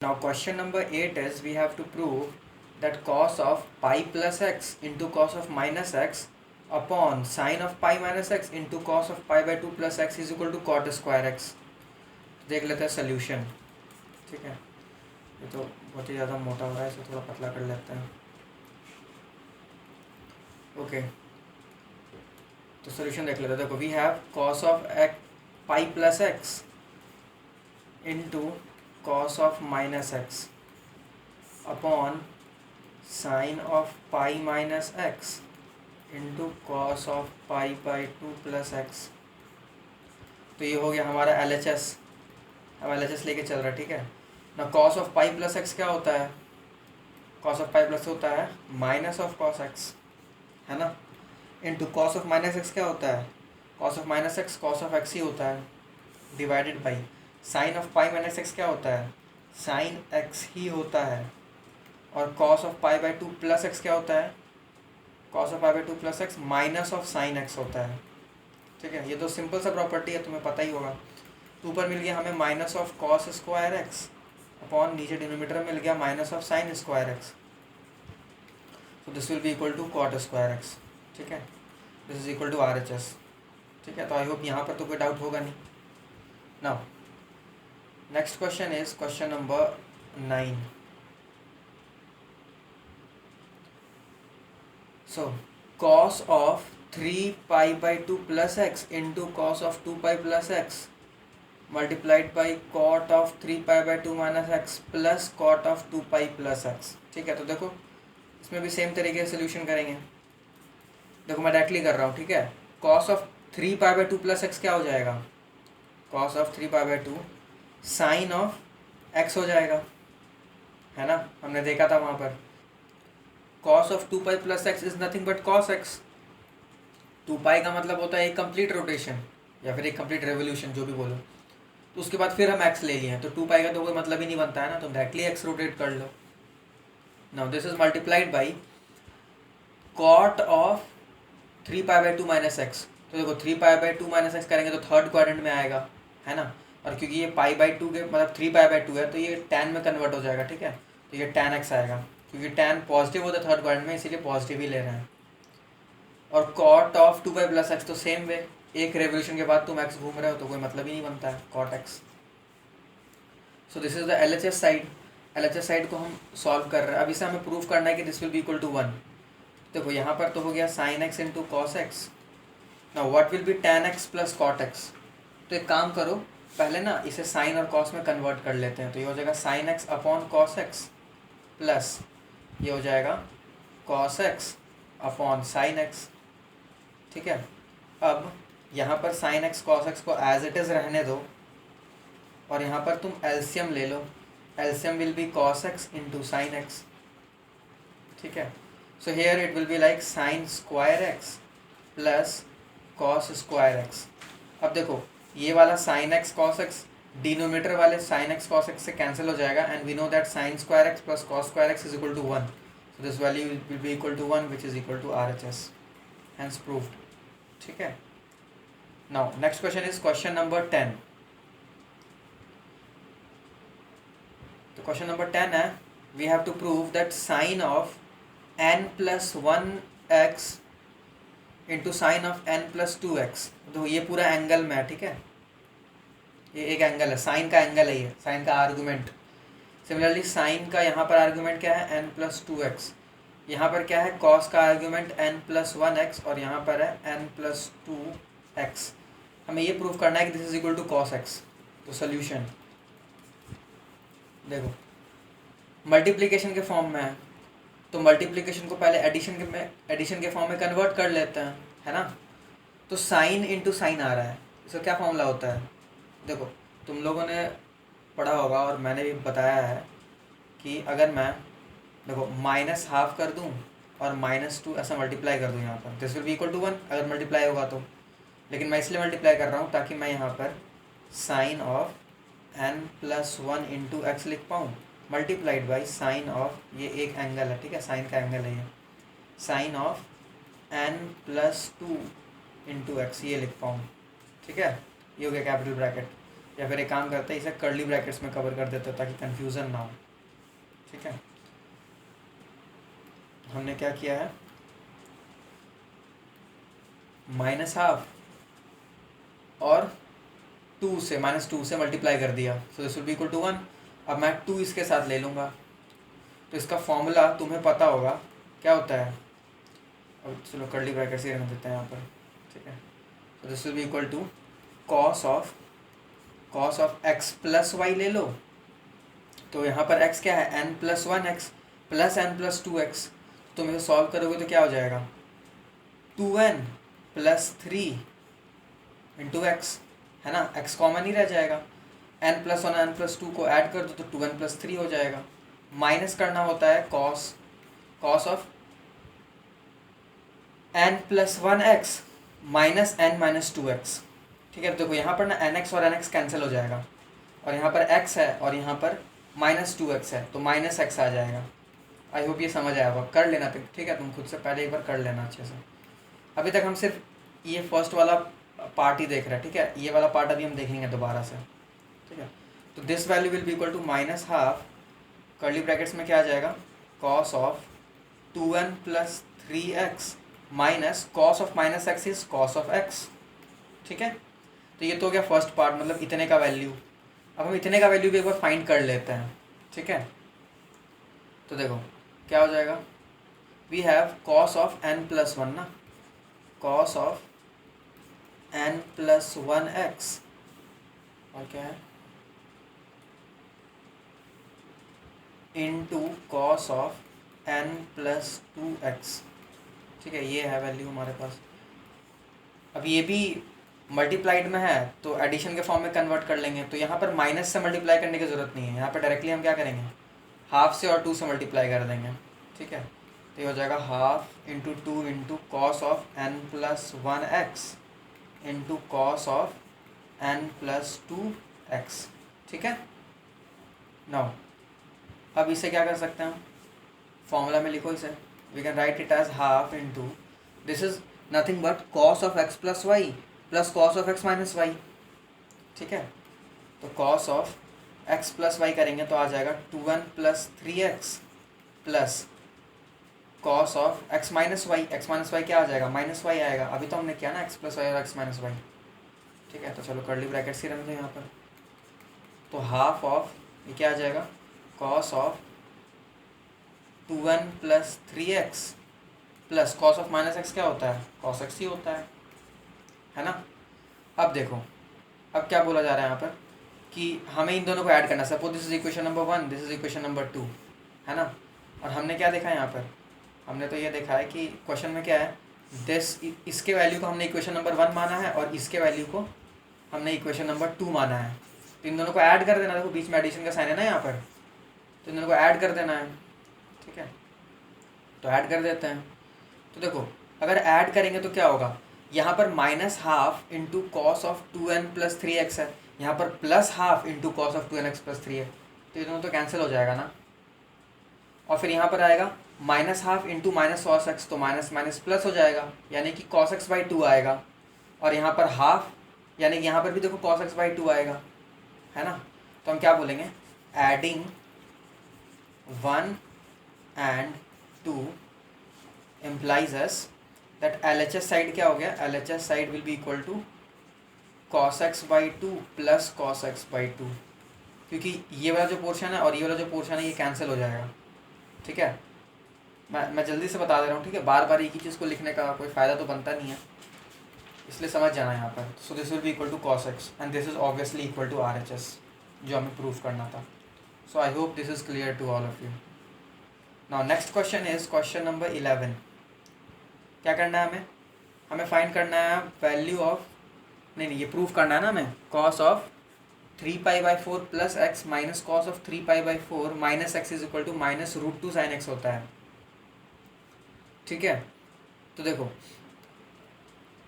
Now question number 8 is we have to prove that cos of pi plus x into cos of minus x upon sin of pi minus x into cos of pi by 2 plus x is equal to cot square x. देख लेते हैं solution. ठीक है, ये तो बहुत ही ज़्यादा मोटा हो रहा है, इसे थोड़ा पतला कर लेते हैं. ओके, तो सोल्यूशन देख लेते हैं. देखो, we have cos of pi plus x into cos of minus x upon sin of pi minus x into cos of pi by 2 plus x. तो ये हो गया हमारा LHS. अब LHS लेके चल रहा है. ठीक है ना. cos of pi plus x क्या होता है? cos of pi plus होता है माइनस ऑफ cos x, है ना. Into cos of minus x क्या होता है? cos of minus x cos of x ही होता है, divided by sine of pi minus x क्या होता है? साइन एक्स ही होता है. और cos of pi by 2 plus x क्या होता है? cos of pi by 2 plus x minus of sine x होता है. ठीक है, ये तो सिंपल सा प्रॉपर्टी है, तुम्हें पता ही होगा. तो ऊपर मिल गया हमें minus of cos square x upon नीचे डिनोमीटर मिल गया minus of sine square x. तो this will be equal to cot square x. ठीक है, this is equal to RHS. ठीक है, तो आई होप यहाँ पर तो कोई डाउट होगा नहीं. Now next question is question number 9. So cos of 3 pi by 2 plus x into cos of 2 pi plus x multiplied by cot of 3 pi by 2 minus x plus cot of 2 pi plus x. ठीक है, तो देखो इसमें भी same तरीके से solution करेंगे. देखो मैं डायरेक्टली कर रहा हूँ. ठीक है, cos of 3 pi by 2 plus x क्या हो जाएगा? cos of 3 pi by 2 sine of x हो जाएगा, है ना. हमने देखा था वहाँ पर cos of 2 pi plus x is nothing but cos x. 2 पाई का मतलब होता है एक कंप्लीट रोटेशन या फिर एक कंप्लीट रेवोल्यूशन, जो भी बोलो. तो उसके बाद फिर हम x ले लिए हैं, तो 2 पाई का तो कोई मतलब ही नहीं बनता है ना, तो डायरेक्टली x रोटेट कर लो. Now this is multiplied by cot of 3 pi by 2 minus x. तो देखो 3 पाई बाई 2 माइनस एक्स करेंगे तो थर्ड क्वाड्रेंट में आएगा, है ना. और क्योंकि ये पाई बाई 2 के मतलब 3 पाई बाई 2 है, तो ये tan में कन्वर्ट हो जाएगा. ठीक है, तो ये tan x आएगा, क्योंकि tan पॉजिटिव होता है थर्ड क्वाड्रेंट में, इसीलिए पॉजिटिव ही ले रहे हैं. और cot of 2 pi plus x, तो सेम वे, एक रेवोल्यूशन के बाद तुम x घूम रहे हो तो कोई मतलब ही नहीं बनता है cot x. So this is the LHS side. LHS side को हम सॉल्व कर रहे हैं. अब इसे हमें प्रूव करना है कि this will be equal to 1. देखो यहाँ पर तो हो गया sine x into cos x. Now what will be tan x plus cot x. तो एक काम करो, पहले ना इसे साइन और कॉस में कन्वर्ट कर लेते हैं. तो ये हो जाएगा sine x upon cos x plus ये हो जाएगा cos x upon sine x. ठीक है, अब यहाँ पर साइन एक्स कॉस एक्स को एज इट इज़ रहने दो और यहाँ पर तुम एलसीएम ले लो. LCM will be cos x into sine x. ठीक है, so here it will be like sine square x plus cos square x. अब देखो ये वाला sine x cos x denominator वाले साइन एक्स कॉस एक्स से कैंसिल हो जाएगा, and we know that sine square x plus cos square x is equal to 1. So this value will be equal to 1 which is equal to RHS. Hence proved. ठीक है, now next question is question number 10. तो question number 10 है, we have to prove that sine of n plus 1x into sine of n plus 2x. तो ये पूरा angle में है. ठीक है, ये एक एंगल है, साइन का एंगल है, ये साइन का आर्गूमेंट. सिमिलरली साइन का यहाँ पर आर्गूमेंट क्या है? n plus 2x. यहाँ पर क्या है? कॉस का आर्गूमेंट n प्लस 1x और यहाँ पर है n प्लस 2x. हमें ये प्रूव करना है कि this is equal to cos x. तो सोल्यूशन देखो, मल्टीप्लिकेशन के फॉर्म में है, तो मल्टीप्लिकेशन को पहले एडिशन के फॉर्म में कन्वर्ट कर लेते हैं, है ना. तो साइन इंटू साइन आ रहा है, इसका क्या फॉर्मूला होता है? देखो तुम लोगों ने पढ़ा होगा और मैंने भी बताया है कि अगर मैं देखो माइनस हाफ कर दूं और -2 ऐसा मल्टीप्लाई कर दूं यहाँ पर, this will be equal to 1 अगर मल्टीप्लाई होगा तो. लेकिन मैं इसलिए मल्टीप्लाई कर रहा हूँ ताकि मैं यहाँ पर sine of n plus 1 into x लिख पाऊँ मल्टीप्लाइड बाई साइन ऑफ, ये एक एंगल है. ठीक है, साइन का एंगल है ये, sine of n plus 2 into x ये लिख पाऊँ. ठीक है, ये हो गया कैपिटल ब्रैकेट. या फिर एक काम करते हैं, इसे कर्ली ब्रैकेट्स में कवर कर देते हैं ताकि कन्फ्यूज़न ना हो। ठीक है, हमने क्या किया है, -½ और -2 से मल्टीप्लाई कर दिया, so this will be equal to 1। अब मैं 2 इसके साथ ले लूँगा, तो इसका फॉर्मूला तुम्हें पता होगा क्या होता है। अब चलो कर्ली ब्रैकेट से रहने देते हैं यहाँ पर। ठीक है, तो this will be equal to cos of x plus y ले लो। तो यहाँ पर x क्या है, n+1x प्लस n+2x। तुम इसे सॉल्व करोगे तो क्या हो जाएगा, 2n + 3 × x, है ना, x कॉमन ही रह जाएगा। n+1 n+2 को ऐड कर दो तो 2n + 3 हो जाएगा। माइनस करना होता है cos of n+1x minus n-2x। ठीक है, तो देखो यहाँ पर ना nx और nx कैंसिल हो जाएगा, और यहाँ पर x है और यहाँ पर -2x है, तो -x आ जाएगा। आई होप ये समझ आया होगा, कर लेना। ठीक है, तुम खुद से पहले एक बार कर लेना अच्छे से। अभी तक हम सिर्फ ये फर्स्ट वाला पार्ट ही देख रहे हैं। ठीक है, ये वाला पार्ट अभी हम देखेंगे दोबारा से। ठीक है, तो this value will be equal to -½ curly brackets में क्या आ जाएगा, cos of 2n + 3x minus cos of -x is cos of x। ठीक है, तो ये तो हो गया फर्स्ट पार्ट, मतलब इतने का वैल्यू। अब हम इतने का वैल्यू भी एक बार फाइंड कर लेते हैं। ठीक है, तो देखो क्या हो जाएगा, we have cos of n+1 ना, कॉस ऑफ n+1x, और क्या है, इनटू कॉस ऑफ n+2x। ठीक है, ये है वैल्यू हमारे पास। अब ये भी मल्टीप्लाइड में है तो एडिशन के फॉर्म में कन्वर्ट कर लेंगे, तो यहाँ पर माइनस से मल्टीप्लाई करने की ज़रूरत नहीं है। यहाँ पर डायरेक्टली हम क्या करेंगे, हाफ से और 2 से मल्टीप्लाई कर देंगे। ठीक है, तो ये हो जाएगा 1/2 × 2 × cos of n+1x into cos of n+2x। ठीक है, नाउ अब इसे क्या कर सकते हैं, फॉर्मूला में लिखो इसे, we can write it as 1/2 × this is nothing but cos of x + y plus cos of x - y। ठीक है, तो कॉस ऑफ x + y करेंगे तो आ जाएगा 2n + 3x plus cos of x - y। x - y क्या आ जाएगा, -y आएगा। अभी तो हमने किया ना x + y और x - y। ठीक है, तो चलो कर्ली ब्रैकेट्स ही रख दो यहाँ पर। तो हाफ ऑफ ये क्या आ जाएगा, cos of 2n + 3x plus cos of -x क्या होता है, cos x ही होता है ना। अब देखो, अब क्या बोला जा रहा है यहाँ पर कि हमें इन दोनों को ऐड करना। Suppose this is equation number 1, this is equation number 2, है ना। और हमने क्या देखा है यहाँ पर, हमने तो ये देखा है कि क्वेश्चन में क्या है, इसके वैल्यू को हमने इक्वेशन नंबर 1 माना है और इसके वैल्यू को हमने इक्वेशन नंबर 2 माना है। तो इन दोनों को ऐड कर देना। देखो बीच में एडिशन का साइन है ना यहाँ पर, तो इन दोनों को ऐड कर देना है। ठीक है, तो ऐड कर देते हैं। तो देखो अगर ऐड करेंगे तो क्या होगा, यहाँ पर -½ into cos of 2n + 3x है, यहाँ पर +½ इंटू कॉस ऑफ 2nx + 3 है, तो ये दोनों तो कैंसिल हो जाएगा ना। और फिर यहाँ पर आएगा -½ इंटू -cos x, तो माइनस माइनस प्लस हो जाएगा, यानी कि cos x/2 आएगा। और यहाँ पर हाफ, यानी कि यहाँ पर भी देखो cos x/2 आएगा, है ना। तो हम क्या बोलेंगे, adding 1 and 2 implies us that LHS side क्या हो गया, LHS side will be equal to cos x/2 plus cos x/2, क्योंकि ये वाला जो पोर्शन है और ये वाला जो पोर्शन है ये कैंसिल हो जाएगा। ठीक है, मैं जल्दी से बता दे रहा हूँ। ठीक है, बार बार एक ही चीज़ को लिखने का कोई फ़ायदा तो बनता नहीं है, इसलिए समझ जाना यहाँ पर। So this will be equal to cos x and this is obviously equal to RHS, जो हमें प्रूफ करना था। So I hope this is clear to all of you. Now next question is question number 11। क्या करना है हमें find करना है वैल्यू ऑफ, नहीं ये प्रूफ करना है ना हमें, cos of 3π/4 plus x minus cos of 3π/4 minus x is equal to -√2 sin x होता है। ठीक है, तो देखो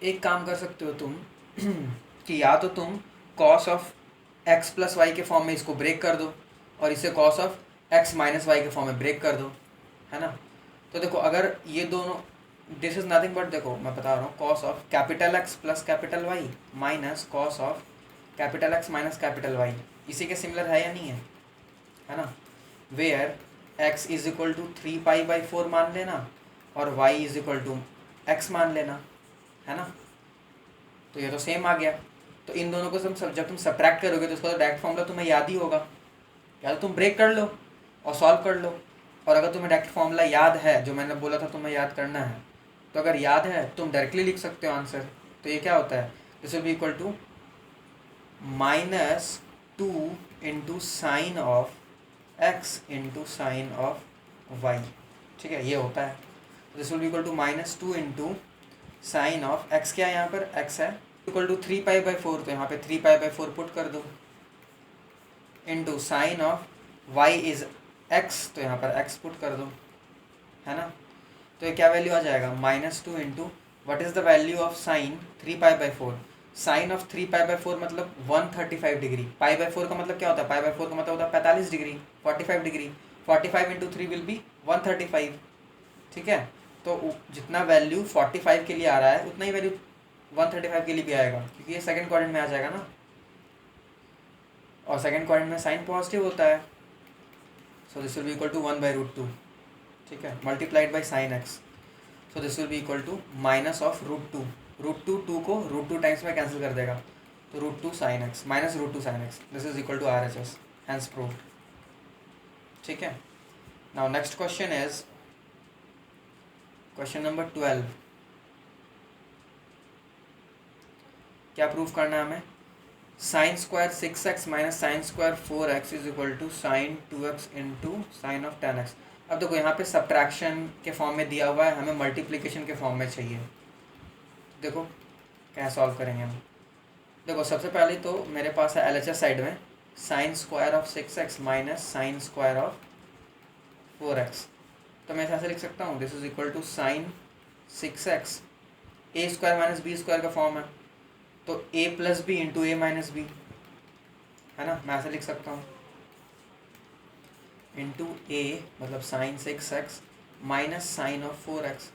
एक काम कर सकते हो तुम कि या तो तुम cos ऑफ x + y के फॉर्म में इसको ब्रेक कर दो और इसे cos ऑफ x - y के फॉर्म में ब्रेक कर दो, है ना। तो देखो अगर ये दोनों, दिस इज नथिंग बट, देखो मैं बता रहा हूँ, cos of capital X plus capital Y माइनस cos of capital x minus capital y, इसी के सिमिलर है या नहीं है ना। Where x is equal to 3π/4 मान लेना और y is equal to x मान लेना, है ना। तो ये तो सेम आ गया। तो इन दोनों को जब तुम सब्ट्रैक्ट करोगे तो उसका तो डायरेक्ट फॉर्मूला तुम्हें याद ही होगा, या तो तुम ब्रेक कर लो और सॉल्व कर लो। और अगर तुम्हें डायरेक्ट फॉर्मूला याद है, जो मैंने बोला था तुम्हें याद करना है, तो अगर याद है तुम डायरेक्टली लिख सकते हो आंसर। तो ये क्या होता है, this will be equal to -2 into sine of x into sine of y, ठीक है, ये होता है। This will be equal to -2 into sine of x, क्या है यहाँ पर एक्स है, इक्वल टू 3π/4, तो यहाँ पे 3π/4 पुट कर दो, into sine of y is x, तो यहाँ पर एक्स पुट कर दो, है ना। तो ये क्या वैल्यू आ जाएगा, -2 into what is the value of sine 3π/4। Sine of 3π/4 मतलब 135 डिग्री, π/4 का मतलब क्या होता है, π/4 का मतलब होता है 45 degree, 45 degree, 45 into 3 will be 135, ठीक है। तो जितना वैल्यू 45 के लिए आ रहा है उतना ही वैल्यू 135 के लिए भी आएगा, क्योंकि ये सेकंड क्वाड्रेंट में आ जाएगा ना, और सेकंड क्वाड्रेंट में साइन पॉजिटिव होता है। So this will be equal to 1/√2, ठीक है, multiplied by sine x. So this will be equal to minus of √2, √2 को √2 टाइम्स में कैंसिल कर देगा, तो √2 sine x minus √2 sine x, this is equal to RHS, hence proved, ठीक है। Now next question is question number 12। क्या prove करना है हमें, sine square 6x minus sine square 4x is equal to sine 2x into sine of 10x। अब देखो यहाँ पे सब्ट्रैक्शन के फॉर्म में दिया हुआ है, हमें मल्टीप्लिकेशन के फॉर्म में चाहिए। देखो क्या सॉल्व करेंगे हम। देखो सबसे पहले तो मेरे पास है LHS साइड में sine square of 6x minus sine square of 4x, तो मैं ऐसे लिख सकता हूँ, this is equal to sine 6x, a square minus b square का फॉर्म है, तो a plus b into a minus b, है ना, मैं ऐसे लिख सकता हूँ, इंटू a मतलब sine 6x minus sine of 4x।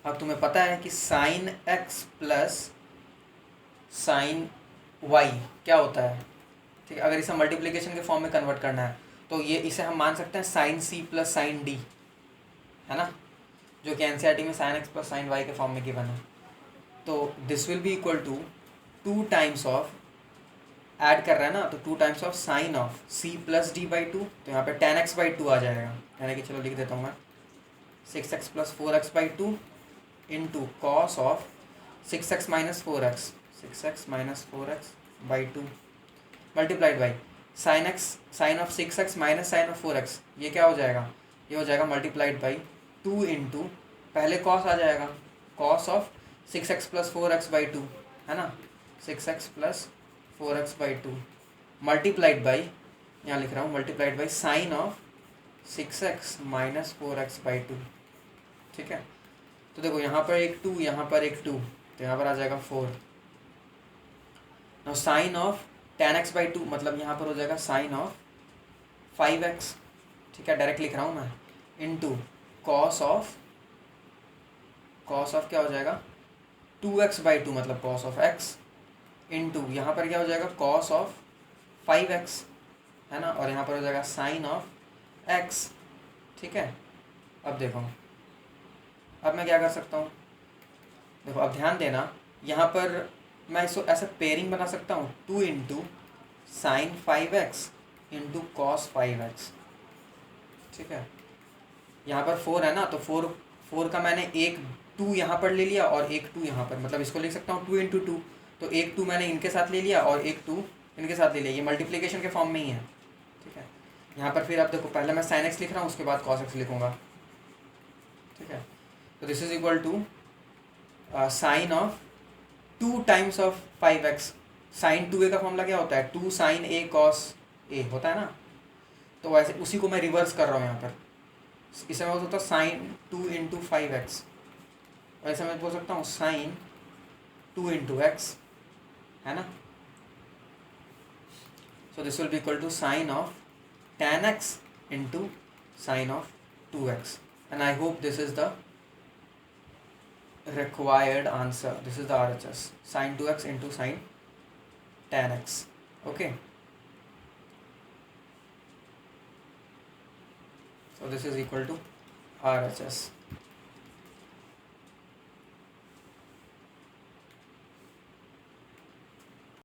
अब तुम्हें पता है कि sine x plus sine y क्या होता है, ठीक है। अगर इसे मल्टीप्लिकेशन के फॉर्म में कन्वर्ट करना है तो ये इसे हम मान सकते हैं sine c plus sine d, है ना, जो कि NCERT में sine x plus sine y के फॉर्म में गिवन है। तो this will be equal to 2 times of, add कर रहा है ना, तो 2 times of sine of c plus d/2, तो यहाँ पे 10x/2 आ जाएगा, यानी कि चलो लिख देता हूँ मैं 6x plus 4x/2 into cos of 6x minus 4x, 6x minus 4x/2 multiplied by sine x, sine of 6x minus sine of 4x, ये क्या हो जाएगा, ये हो जाएगा मल्टीप्लाइड बाई 2 इंटू पहले कॉस आ जाएगा, cos of 6x plus 4x/2, है ना, 6x plus 4x/2 multiplied by, यहाँ लिख रहा हूँ multiplied by sign of 6x minus 4x/2, ठीक है। तो देखो यहाँ पर एक 2, यहाँ पर एक 2, तो यहाँ पर आ जाएगा 4। नाउ साइन ऑफ 10x/2 मतलब यहाँ पर हो जाएगा साइन ऑफ 5x, ठीक है, डायरेक्ट लिख रहा हूँ मैं, इंटू कॉस ऑफ क्या हो जाएगा 2x/2 मतलब कॉस ऑफ x, इंटू यहाँ पर क्या हो जाएगा कॉस ऑफ 5x, है ना, और यहाँ पर हो जाएगा साइन ऑफ x, ठीक है। अब देखो अब मैं क्या कर सकता हूँ, देखो अब ध्यान देना, यहाँ पर मैं इसको ऐसा पेयरिंग बना सकता हूँ 2 into sign 5x into cos 5x, ठीक है। यहाँ पर 4 है ना, तो 4 का मैंने एक 2 यहाँ पर ले लिया और एक 2 यहाँ पर, मतलब इसको लिख सकता हूँ 2 इंटू 2, तो एक 2 मैंने इनके साथ ले लिया और एक 2 इनके साथ ले लिया, ये मल्टीप्लिकेशन के फॉर्म में ही है, ठीक है। यहाँ पर फिर अब देखो पहले मैं साइन x लिख रहा हूँ, उसके बाद कॉस x लिखूँगा, ठीक है। तो this is equal to sine of 2 times of 5x, sine 2a का फॉर्मूला क्या होता है, 2 साइन a कॉस a होता है ना, तो वैसे उसी को मैं रिवर्स कर रहा हूँ यहाँ पर, इसे मैं बोल सकता हूँ साइन 2 इंटू 5x, और ऐसे मैं बोल सकता हूँ साइन 2 इंटू x, है ना। So this will be equal to sine of 10x into sine of 2x, and I hope this is the required answer. This is the RHS, sin 2x into sin tan x. Okay, so this is equal to RHS.